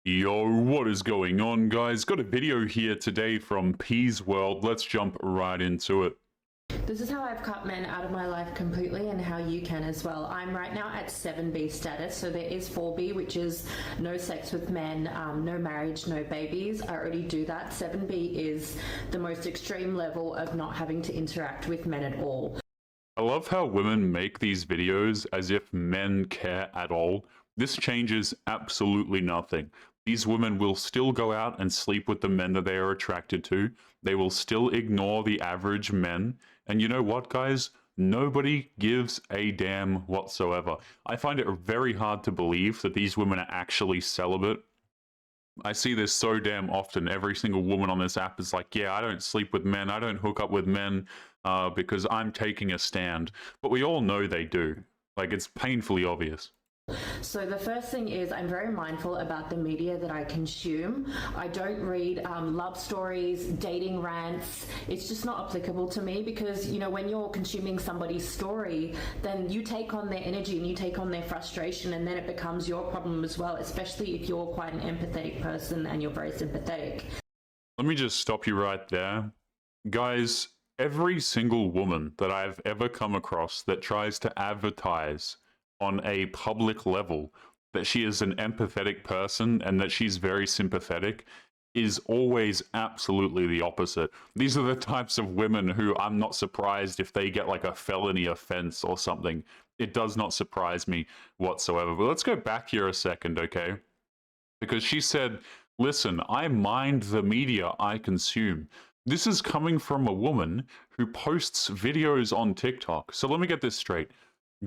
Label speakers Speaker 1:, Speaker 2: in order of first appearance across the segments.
Speaker 1: Yo, what is going on, guys? Got a video here today from P's World. Let's jump right into it.
Speaker 2: This is how I've cut men out of my life completely and how you can as well. I'm right now at 7B status, so there is 4B, which is no sex with men, no marriage, no babies. I already do that. 7B is the most extreme level of not having to interact with men at all.
Speaker 1: I love how women make these videos as if men care at all. This changes absolutely nothing. These women will still go out and sleep with the men that they are attracted to. They will still ignore the average men. And you know what, guys? Nobody gives a damn whatsoever. I find it very hard to believe that these women are actually celibate. I see this so damn often. Every single woman on this app is like, yeah, I don't sleep with men. I don't hook up with men because I'm taking a stand. But we all know they do. Like, it's painfully obvious.
Speaker 2: So the first thing is I'm very mindful about the media that I consume. I don't read love stories, dating rants. It's just not applicable to me because, you know, when you're consuming somebody's story, then you take on their energy and you take on their frustration, and then it becomes your problem as well, especially if you're quite an empathetic person and you're very sympathetic.
Speaker 1: Let me just stop you right there. Guys, every single woman that I've ever come across that tries to advertise on a public level that she is an empathetic person and that she's very sympathetic is always absolutely the opposite. These are the types of women who I'm not surprised if they get like a felony offense or something. It does not surprise me whatsoever. But let's go back here a second, okay? Because she said, listen, I mind the media I consume. This is coming from a woman who posts videos on TikTok. So let me get this straight.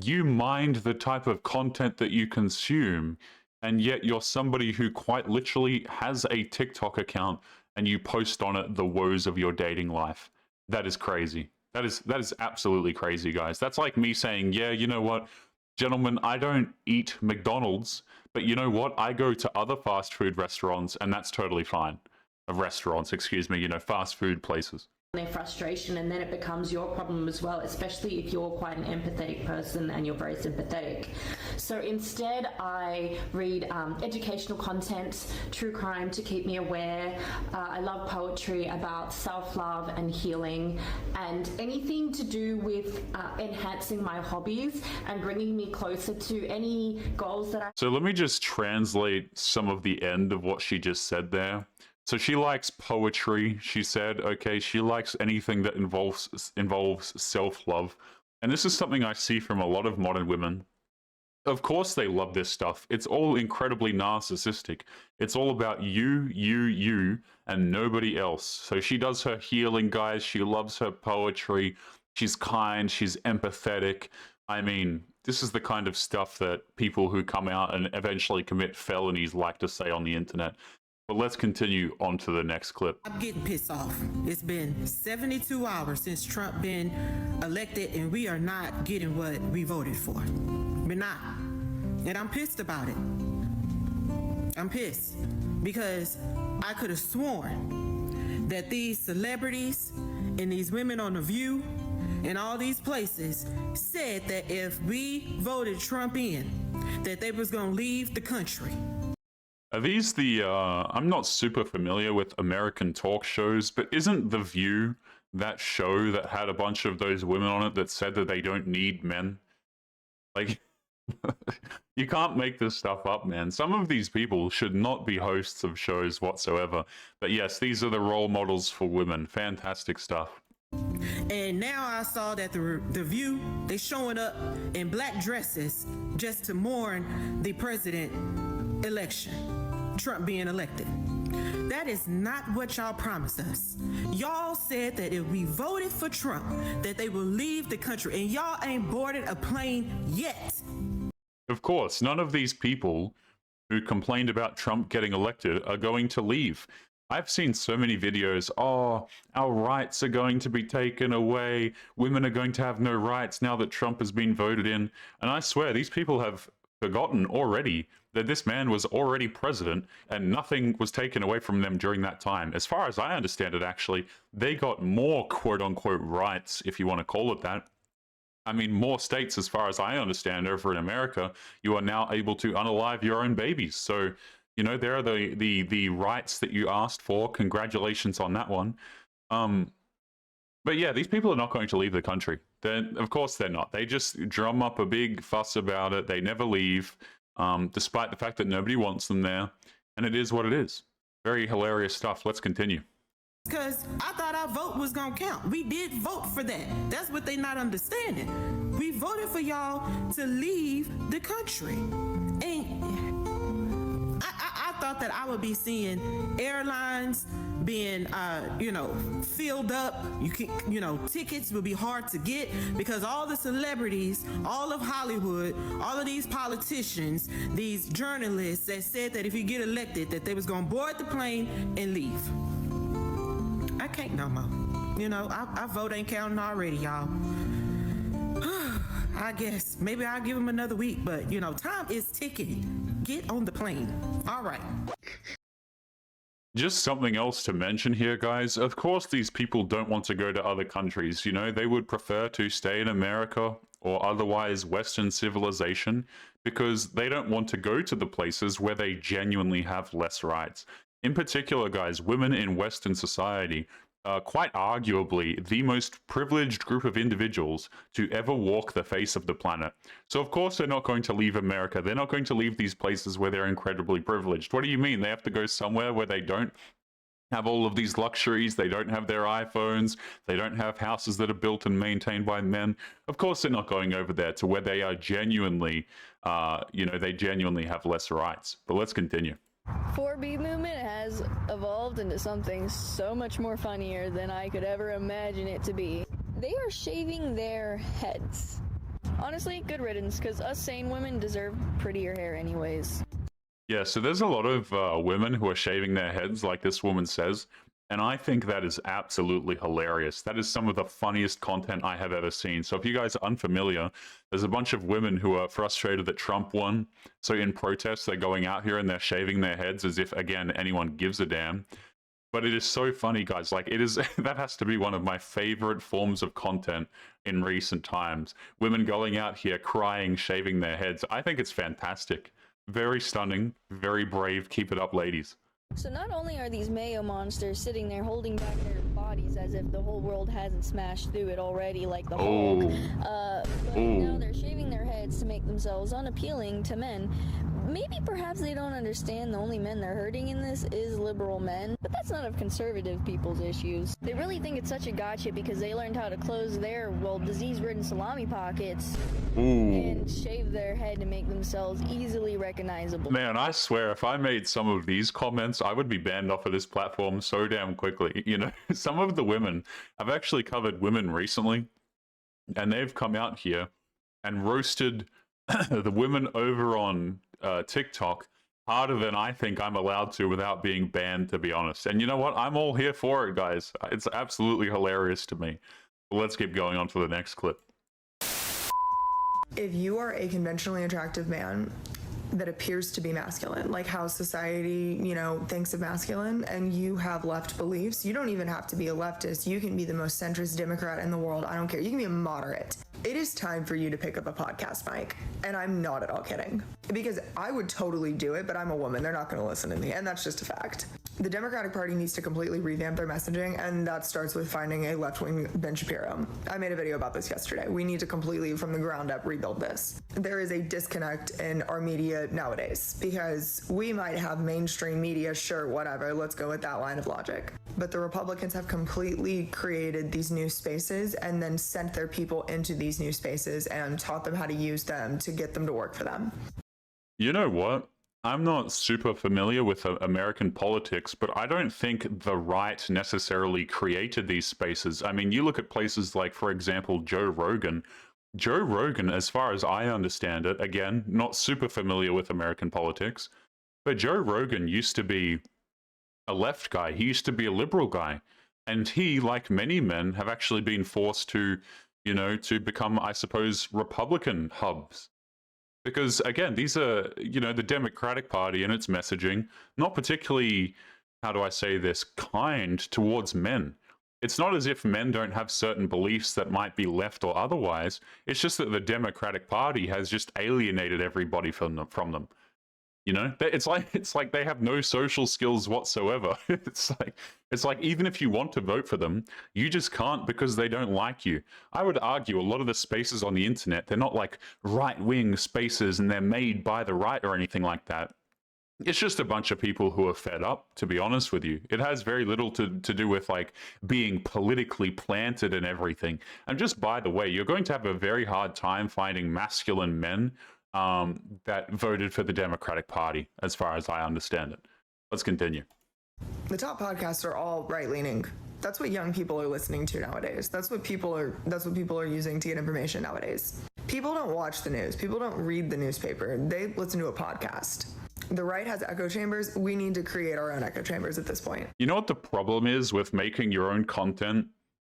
Speaker 1: You mind the type of content that you consume, and yet you're somebody who quite literally has a TikTok account and you post on it the woes of your dating life. That is crazy. That is absolutely crazy, guys. That's like me saying, yeah, you know what, gentlemen, I don't eat McDonald's, but you know what? I go to other fast food restaurants, and that's totally fine. Restaurants, excuse me, you know, fast food places.
Speaker 2: Their frustration, and then it becomes your problem as well, especially if you're quite an empathetic person and you're very sympathetic. So instead I read educational content, true crime to keep me aware. I love poetry about self-love and healing, and anything to do with enhancing my hobbies and bringing me closer to any goals that I...
Speaker 1: So let me just translate some of the end of what she just said there. So she likes poetry, she said. Okay, she likes anything that involves self-love. And this is something I see from a lot of modern women. Of course they love this stuff. It's all incredibly narcissistic. It's all about you, and nobody else. So she does her healing, guys. She loves her poetry. She's kind, she's empathetic. I mean, this is the kind of stuff that people who come out and eventually commit felonies like to say on the internet. But let's continue on to the next clip.
Speaker 3: I'm getting pissed off. It's been 72 hours since Trump been elected, and we are not getting what we voted for. We're not. And I'm pissed about it. I'm pissed because I could have sworn that these celebrities and these women on The View and all these places said that if we voted Trump in, that they was gonna leave the country.
Speaker 1: Are these the, I'm not super familiar with American talk shows, but isn't The View that show that had a bunch of those women on it that said that they don't need men? Like, you can't make this stuff up, man. Some of these people should not be hosts of shows whatsoever. But yes, these are the role models for women. Fantastic stuff.
Speaker 3: And now I saw that the View, they showing up in black dresses just to mourn the president election, Trump being elected. That is not what y'all promised us. Y'all said that if we voted for Trump, that they will leave the country, and y'all ain't boarded a plane yet.
Speaker 1: Of course, none of these people who complained about Trump getting elected are going to leave. I've seen so many videos, oh, our rights are going to be taken away, women are going to have no rights now that Trump has been voted in. And I swear, these people have forgotten already that this man was already president and nothing was taken away from them during that time. As far as I understand it, actually, they got more quote-unquote rights, if you want to call it that. I mean, more states, as far as I understand, over in America, you are now able to unalive your own babies. So You know, there are the rights that you asked for. Congratulations on that one. But yeah, these people are not going to leave the country. Of course they're not. They just drum up a big fuss about it. They never leave, despite the fact that nobody wants them there. And it is what it is. Very hilarious stuff. Let's continue.
Speaker 3: Because I thought our vote was going to count. We did vote for that. That's what they not understanding. We voted for y'all to leave the country. And I thought that I would be seeing airlines being, filled up. Tickets would be hard to get because all the celebrities, all of Hollywood, all of these politicians, these journalists that said that if you get elected, that they was going to board the plane and leave. I can't no more. Our vote ain't counting already, y'all. I guess maybe I'll give them another week, but time is ticking. Get on the plane. All right.
Speaker 1: Just something else to mention here, guys. Of course, these people don't want to go to other countries. They would prefer to stay in America or otherwise Western civilization because they don't want to go to the places where they genuinely have less rights. In particular, guys, women in Western society are quite arguably the most privileged group of individuals to ever walk the face of the planet. So of course they're not going to leave America. They're not going to leave these places where they're incredibly privileged. What do you mean? They have to go somewhere where they don't have all of these luxuries, they don't have their iPhones, they don't have houses that are built and maintained by men. Of course they're not going over there to where they are genuinely, they genuinely have less rights. But let's continue.
Speaker 4: 4B movement has evolved into something so much more funnier than I could ever imagine it to be. They are shaving their heads. Honestly, good riddance, because us sane women deserve prettier hair anyways.
Speaker 1: Yeah, so there's a lot of women who are shaving their heads, like this woman says, and I think that is absolutely hilarious. That is some of the funniest content I have ever seen. So if you guys are unfamiliar, there's a bunch of women who are frustrated that Trump won. So in protest, they're going out here and they're shaving their heads as if, again, anyone gives a damn. But it is so funny, guys. Like, it is, that has to be one of my favorite forms of content in recent times. Women going out here crying, shaving their heads. I think it's fantastic. Very stunning, very brave. Keep it up, ladies.
Speaker 4: So not only are these Mayo monsters sitting there holding back their bodies as if the whole world hasn't smashed through it already like the Hulk, but now they're shaving their heads to make themselves unappealing to men. Maybe perhaps they don't understand the only men they're hurting in this is liberal men, but that's none of conservative people's issues. They really think it's such a gotcha because they learned how to close their, disease-ridden salami pockets and shave their head to make themselves easily recognizable.
Speaker 1: Man, I swear, if I made some of these comments, I would be banned off of this platform so damn quickly. Some of the women, I've actually covered women recently, and they've come out here and roasted the women over on TikTok harder than I think I'm allowed to without being banned, to be honest. And you know what? I'm all here for it, guys. It's absolutely hilarious to me. But let's keep going on to the next clip.
Speaker 5: If you are a conventionally attractive man that appears to be masculine, like how society, thinks of masculine, and you have left beliefs, you don't even have to be a leftist. You can be the most centrist Democrat in the world. I don't care. You can be a moderate. It is time for you to pick up a podcast mic. And I'm not at all kidding. Because I would totally do it, but I'm a woman. They're not going to listen to me. And that's just a fact. The Democratic Party needs to completely revamp their messaging, and that starts with finding a left-wing Ben Shapiro. I made a video about this yesterday. We need to completely, from the ground up, rebuild this. There is a disconnect in our media nowadays, because we might have mainstream media, sure, whatever, let's go with that line of logic. But the Republicans have completely created these new spaces and then sent their people into these new spaces and taught them how to use them to get them to work for them.
Speaker 1: You know what? I'm not super familiar with American politics, but I don't think the right necessarily created these spaces. I mean, you look at places like, for example, Joe Rogan. Joe Rogan, as far as I understand it, again, not super familiar with American politics, but Joe Rogan used to be a left guy. He used to be a liberal guy. And he, like many men, have actually been forced to, to become, I suppose, Republican hubs. Because, again, these are, the Democratic Party and its messaging, not particularly, how do I say this, kind towards men. It's not as if men don't have certain beliefs that might be left or otherwise. It's just that the Democratic Party has just alienated everybody from them. You know, it's like they have no social skills whatsoever. It's like even if you want to vote for them, you just can't because they don't like you. I would argue a lot of the spaces on the internet, they're not like right-wing spaces and they're made by the right or anything like that. It's just a bunch of people who are fed up, to be honest with you. It has very little to do with like being politically planted and everything. And just by the way, you're going to have a very hard time finding masculine men that voted for the Democratic Party, as far as I understand it. Let's continue.
Speaker 5: The top podcasts are all right-leaning. That's what young people are listening to nowadays. That's what people are using to get information nowadays. People don't watch the news. People don't read the newspaper. They listen to a podcast. The right has echo chambers. We need to create our own echo chambers at this point.
Speaker 1: You know what the problem is with making your own content,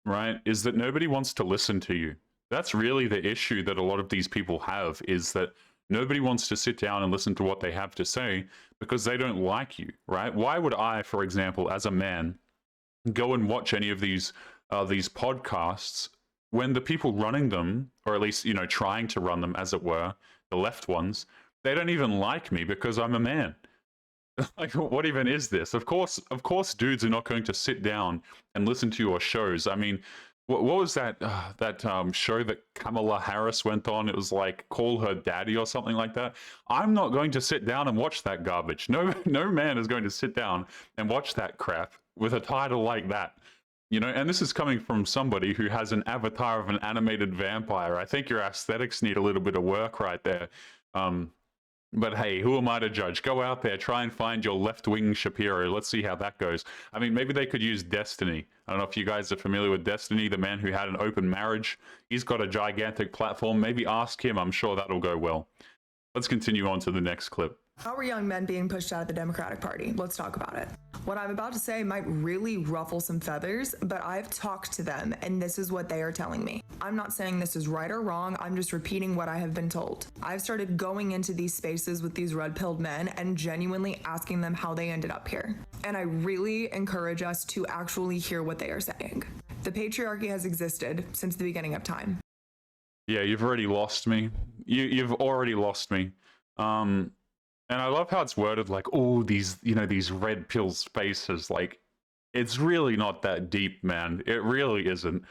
Speaker 1: right? Is that nobody wants to listen to you. That's really the issue that a lot of these people have, is that nobody wants to sit down and listen to what they have to say because they don't like you, right? Why would I, for example, as a man, go and watch any of these podcasts when the people running them, or at least, you know, trying to run them, as it were, the left ones, they don't even like me because I'm a man? Like, what even is this? Of course, dudes are not going to sit down and listen to your shows. I mean, what was that show that Kamala Harris went on? It was like Call Her Daddy or something like that. I'm not going to sit down and watch that garbage. No man is going to sit down and watch that crap with a title like that. You know, and this is coming from somebody who has an avatar of an animated vampire. I think your aesthetics need a little bit of work right there. But hey, who am I to judge? Go out there, try and find your left-wing Shapiro. Let's see how that goes. I mean, maybe they could use Destiny. I don't know if you guys are familiar with Destiny, the man who had an open marriage. He's got a gigantic platform. Maybe ask him. I'm sure that'll go well. Let's continue on to the next clip.
Speaker 5: How are young men being pushed out of the Democratic Party? Let's talk about it. What I'm about to say might really ruffle some feathers, but I've talked to them and this is what they are telling me. I'm not saying this is right or wrong, I'm just repeating what I have been told. I've started going into these spaces with these red-pilled men and genuinely asking them how they ended up here. And I really encourage us to actually hear what they are saying. The patriarchy has existed since the beginning of time.
Speaker 1: Yeah, you've already lost me. You've already lost me. And I love how it's worded like, oh, these red pill spaces. Like, it's really not that deep, man. It really isn't.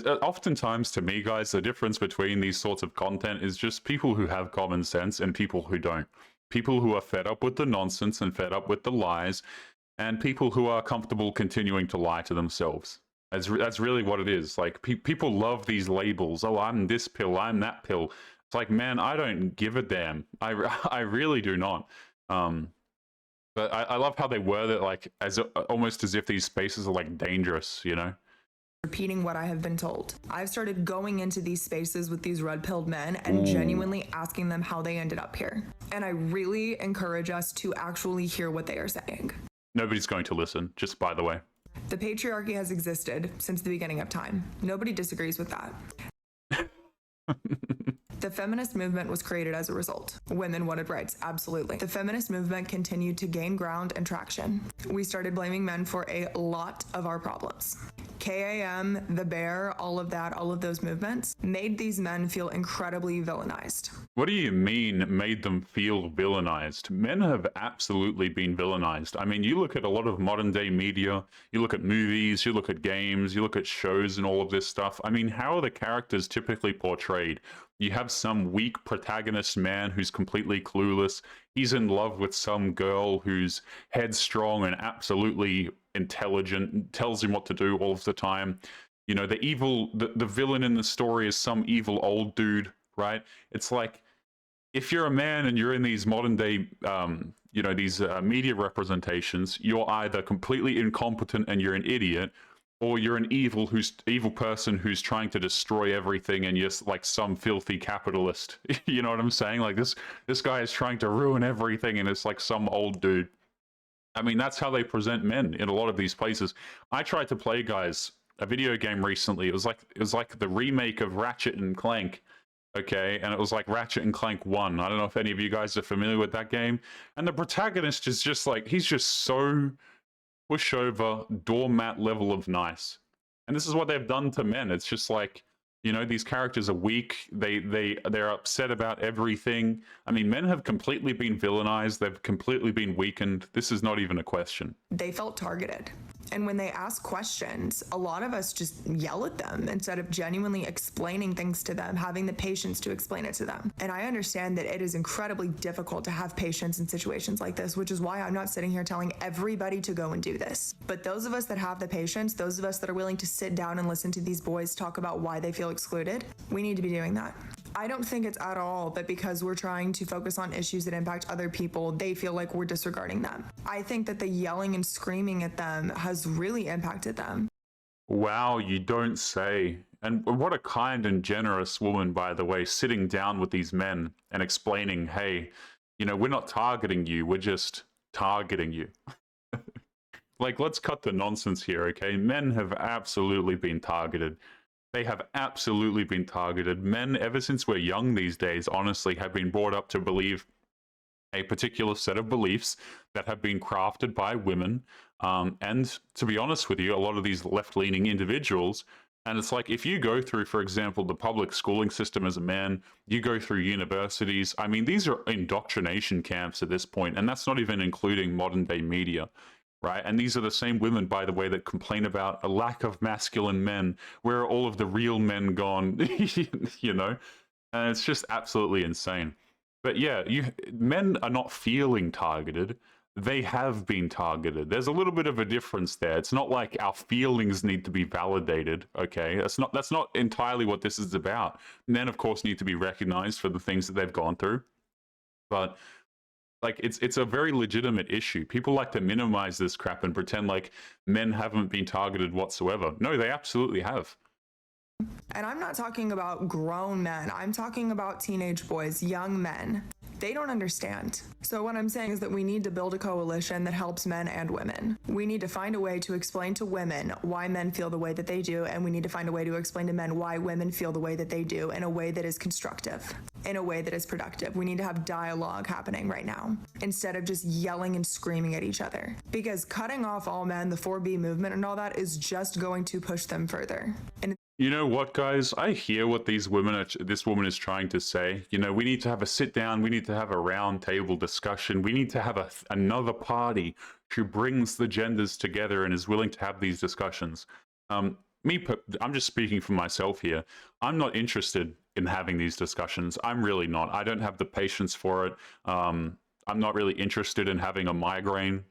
Speaker 1: Oftentimes, to me, guys, the difference between these sorts of content is just people who have common sense and people who don't. People who are fed up with the nonsense and fed up with the lies, and people who are comfortable continuing to lie to themselves. That's really what it is. Like, people love these labels. Oh, I'm this pill, I'm that pill. It's like, man, I don't give a damn. I really do not. But I love how they word it, like almost as if these spaces are like dangerous, you know?
Speaker 5: Repeating what I have been told. I've started going into these spaces with these red-pilled men and genuinely asking them how they ended up here. And I really encourage us to actually hear what they are saying.
Speaker 1: Nobody's going to listen, just by the way.
Speaker 5: The patriarchy has existed since the beginning of time. Nobody disagrees with that. The feminist movement was created as a result. Women wanted rights, absolutely. The feminist movement continued to gain ground and traction. We started blaming men for a lot of our problems. KAM, The Bear, all of that, all of those movements made these men feel incredibly villainized.
Speaker 1: What do you mean made them feel villainized? Men have absolutely been villainized. I mean, you look at a lot of modern day media, you look at movies, you look at games, you look at shows and all of this stuff. I mean, how are the characters typically portrayed? You have some weak protagonist man who's completely clueless. He's in love with some girl who's headstrong and absolutely intelligent, tells him what to do all of the time. You know, the villain in the story is some evil old dude, right? It's like, if you're a man and you're in these modern day, these media representations, you're either completely incompetent and you're an idiot, or you're an evil person who's trying to destroy everything and you're like some filthy capitalist. You know what I'm saying? Like this guy is trying to ruin everything and it's like some old dude. I mean, that's how they present men in a lot of these places. I tried to play, guys, a video game recently. It was like the remake of Ratchet and Clank. Okay, and it was like Ratchet and Clank 1. I don't know if any of you guys are familiar with that game. And the protagonist is just like, he's just so pushover, doormat level of nice. And this is what they've done to men. It's just like, You know, these characters are weak. They're upset about everything. I mean, men have completely been villainized. They've completely been weakened. This is not even a question.
Speaker 5: They felt targeted. And when they ask questions, a lot of us just yell at them instead of genuinely explaining things to them, having the patience to explain it to them. And I understand that it is incredibly difficult to have patience in situations like this, which is why I'm not sitting here telling everybody to go and do this. But those of us that have the patience, those of us that are willing to sit down and listen to these boys talk about why they feel excluded, we need to be doing that. I don't think it's at all that because we're trying to focus on issues that impact other people, they feel like we're disregarding them. I think that the yelling and screaming at them has really impacted them.
Speaker 1: Wow, you don't say. And what a kind and generous woman, by the way, sitting down with these men and explaining, hey, you know, we're not targeting you, we're just targeting you. Like, let's cut the nonsense here, okay? Men have absolutely been targeted. They have absolutely been targeted. Men, ever since we're young these days, honestly, have been brought up to believe a particular set of beliefs that have been crafted by women. And to be honest with you, a lot of these left-leaning individuals, and it's like if you go through, for example, the public schooling system as a man, you go through universities, I mean, these are indoctrination camps at this point, and that's not even including modern-day media. Right? And these are the same women, by the way, that complain about a lack of masculine men. Where are all of the real men gone? You know? And it's just absolutely insane. But yeah, men are not feeling targeted. They have been targeted. There's a little bit of a difference there. It's not like our feelings need to be validated, okay? That's not entirely what this is about. Men, of course, need to be recognized for the things that they've gone through. But like it's a very legitimate issue. People like to minimize this crap and pretend like men haven't been targeted whatsoever. No, they absolutely have.
Speaker 5: And I'm not talking about grown men. I'm talking about teenage boys, young men. They don't understand. So what I'm saying is that we need to build a coalition that helps men and women. We need to find a way to explain to women why men feel the way that they do, and we need to find a way to explain to men why women feel the way that they do in a way that is constructive, in a way that is productive. We need to have dialogue happening right now instead of just yelling and screaming at each other. Because cutting off all men, the 4B movement and all that is just going to push them further. And
Speaker 1: you know what, guys? I hear what this woman is trying to say. You know, we need to have a sit down. We need to have a round table discussion. We need to have another party who brings the genders together and is willing to have these discussions. I'm just speaking for myself here. I'm not interested in having these discussions. I'm really not. I don't have the patience for it. I'm not really interested in having a migraine.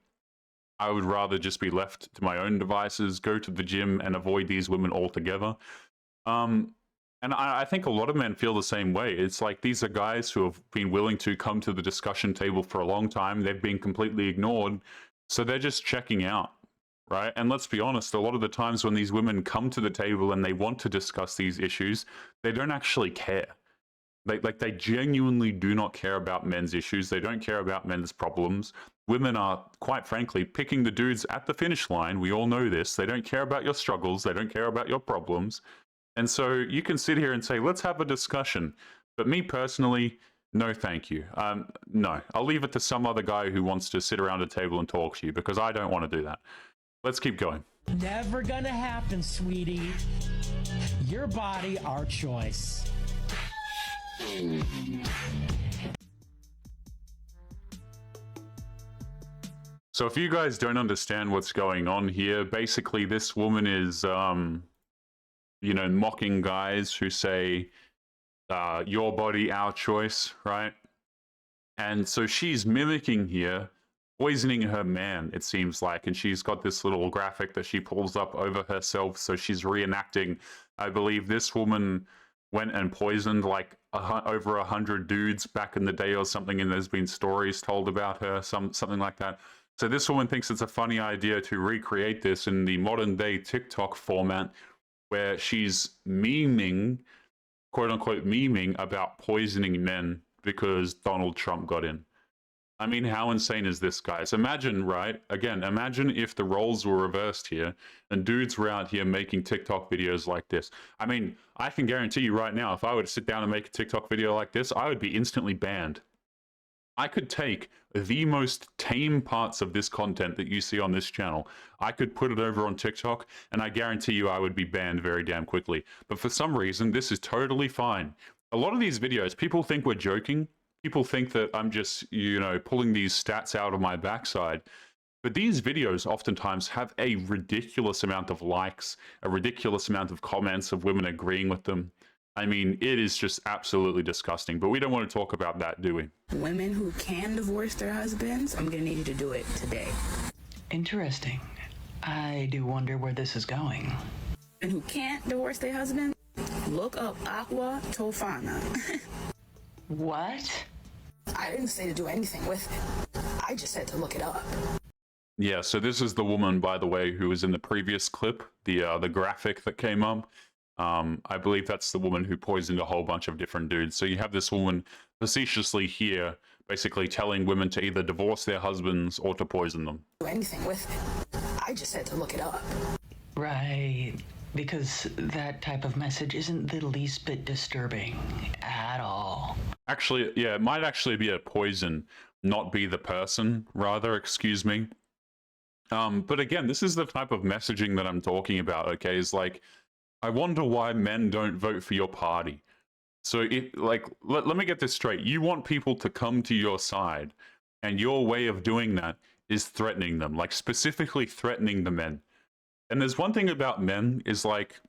Speaker 1: I would rather just be left to my own devices, go to the gym, and avoid these women altogether. And I think a lot of men feel the same way. It's like these are guys who have been willing to come to the discussion table for a long time. They've been completely ignored, so they're just checking out, right? And let's be honest, a lot of the times when these women come to the table and they want to discuss these issues, they don't actually care. They genuinely do not care about men's issues. They don't care about men's problems. Women are, quite frankly, picking the dudes at the finish line. We all know this. They don't care about your struggles. They don't care about your problems. And so you can sit here and say, let's have a discussion. But me personally, no thank you. No, I'll leave it to some other guy who wants to sit around a table and talk to you, because I don't want to do that. Let's keep going.
Speaker 6: Never gonna happen, sweetie. Your body, our choice.
Speaker 1: So if you guys don't understand what's going on here, basically this woman is, you know, mocking guys who say, your body, our choice, right? And so she's mimicking here, poisoning her man, it seems like, and she's got this little graphic that she pulls up over herself, so she's reenacting. I believe this woman went and poisoned like over 100 dudes back in the day or something, and there's been stories told about her, something like that. So this woman thinks it's a funny idea to recreate this in the modern day TikTok format, where she's memeing, quote unquote memeing, about poisoning men because Donald Trump got in. I mean, how insane is this, guys? Imagine, right? Again, imagine if the roles were reversed here and dudes were out here making TikTok videos like this. I mean, I can guarantee you right now, if I were to sit down and make a TikTok video like this, I would be instantly banned. I could take the most tame parts of this content that you see on this channel, I could put it over on TikTok, and I guarantee you I would be banned very damn quickly. But for some reason, this is totally fine. A lot of these videos, people think we're joking. People think that I'm just, you know, pulling these stats out of my backside. But these videos oftentimes have a ridiculous amount of likes, a ridiculous amount of comments of women agreeing with them. I mean, it is just absolutely disgusting, but we don't want to talk about that, do we?
Speaker 7: Women who can divorce their husbands, I'm gonna need you to do it today.
Speaker 8: Interesting. I do wonder where this is going.
Speaker 7: And who can't divorce their husband, look up Aqua Tofana.
Speaker 8: What?
Speaker 7: I didn't say to do anything with it. I just said to look it up.
Speaker 1: Yeah, so this is the woman, by the way, who was in the previous clip, the graphic that came up. I believe that's the woman who poisoned a whole bunch of different dudes. So you have this woman facetiously here, basically telling women to either divorce their husbands or to poison them.
Speaker 7: Do anything with it. I just said to look it up.
Speaker 8: Right. Because that type of message isn't the least bit disturbing at all.
Speaker 1: Actually, yeah, it might actually be a poison, not be the person, rather, excuse me. But again, this is the type of messaging that I'm talking about, okay? Is like, I wonder why men don't vote for your party. So, let me get this straight. You want people to come to your side, and your way of doing that is threatening them, like specifically threatening the men. And there's one thing about men is like,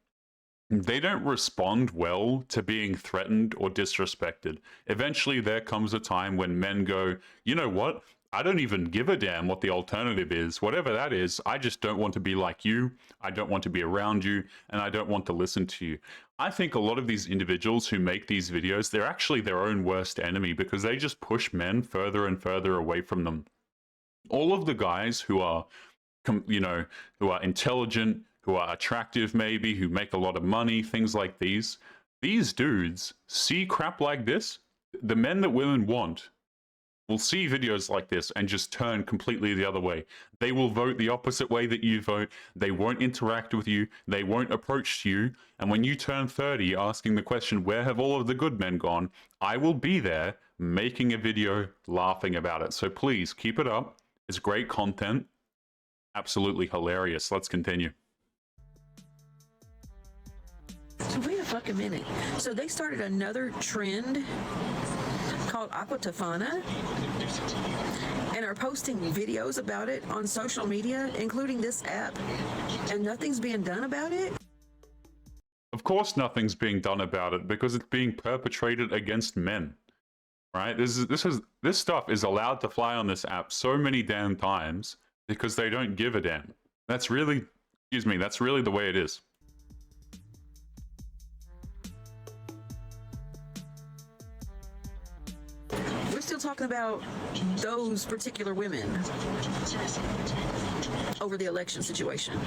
Speaker 1: they don't respond well to being threatened or disrespected. Eventually, there comes a time when men go, you know what? I don't even give a damn what the alternative is. Whatever that is, I just don't want to be like you. I don't want to be around you, and I don't want to listen to you. I think a lot of these individuals who make these videos, they're actually their own worst enemy because they just push men further and further away from them. All of the guys who are, you know, who are intelligent, who are attractive maybe, who make a lot of money, things like these dudes see crap like this. The men that women want will see videos like this and just turn completely the other way. They will vote the opposite way that you vote. They won't interact with you. They won't approach you. And when you turn 30 asking the question, where have all of the good men gone? I will be there making a video laughing about it. So please keep it up. It's great content. Absolutely hilarious. Let's continue.
Speaker 7: So wait a fucking minute. So they started another trend called Aqua Tofana and are posting videos about it on social media, including this app, and nothing's being done about it?
Speaker 1: Of course nothing's being done about it because it's being perpetrated against men. Right? This stuff is allowed to fly on this app so many damn times because they don't give a damn. That's really, excuse me, that's really the way it is.
Speaker 7: We're still talking about those particular women over the election situation.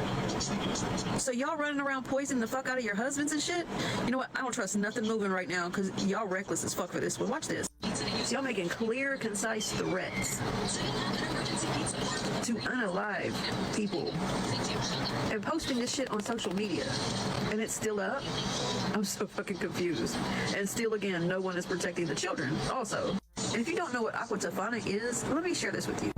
Speaker 7: So y'all running around poisoning the fuck out of your husbands and shit? You know what? I don't trust nothing moving right now because y'all reckless as fuck for this. But watch this. So y'all making clear, concise threats to unalive people and posting this shit on social media. And it's still up? I'm so fucking confused. And still, again, no one is protecting the children also. And if you don't know what Aqua Tofana is, let me share this with you.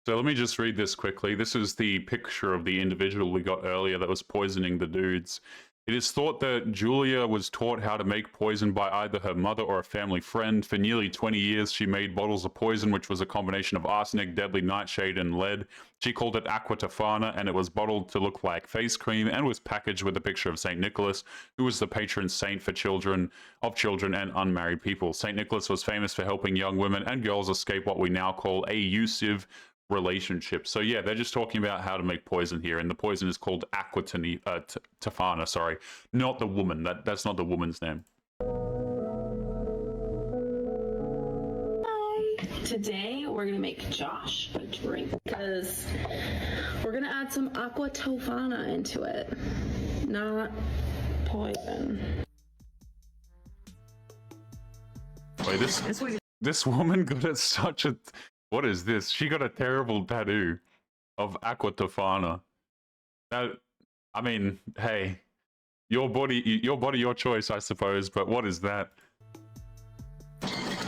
Speaker 1: So let me just read this quickly. This is the picture of the individual we got earlier that was poisoning the dudes. It is thought that Julia was taught how to make poison by either her mother or a family friend. For nearly 20 years, she made bottles of poison, which was a combination of arsenic, deadly nightshade, and lead. She called it Aqua Tofana, and it was bottled to look like face cream and was packaged with a picture of St. Nicholas, who was the patron saint for children and unmarried people. St. Nicholas was famous for helping young women and girls escape what we now call abusive relationship. So yeah, they're just talking about how to make poison here, and the poison is called Aqua Tofana, sorry, not the woman. That's not the woman's name.
Speaker 2: Today we're gonna make Josh a drink because we're gonna add some Aqua Tofana into it, not poison.
Speaker 1: Wait, this woman got it such a... What is this? She got a terrible tattoo of Aqua Tofana. Now, I mean, hey, your body, your choice, I suppose. But what is that?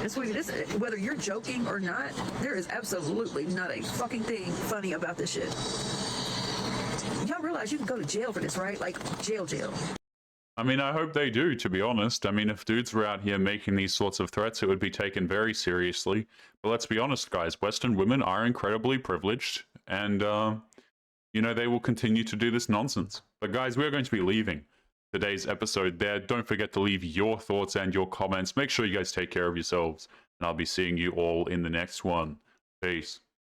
Speaker 7: And sweetie, this, whether you're joking or not, there is absolutely not a fucking thing funny about this shit. Y'all realize you can go to jail for this, right? Like, jail.
Speaker 1: I mean, I hope they do, to be honest. I mean, if dudes were out here making these sorts of threats, it would be taken very seriously. But let's be honest, guys, Western women are incredibly privileged, and, you know, they will continue to do this nonsense. But guys, we're going to be leaving today's episode there. Don't forget to leave your thoughts and your comments. Make sure you guys take care of yourselves, and I'll be seeing you all in the next one. Peace.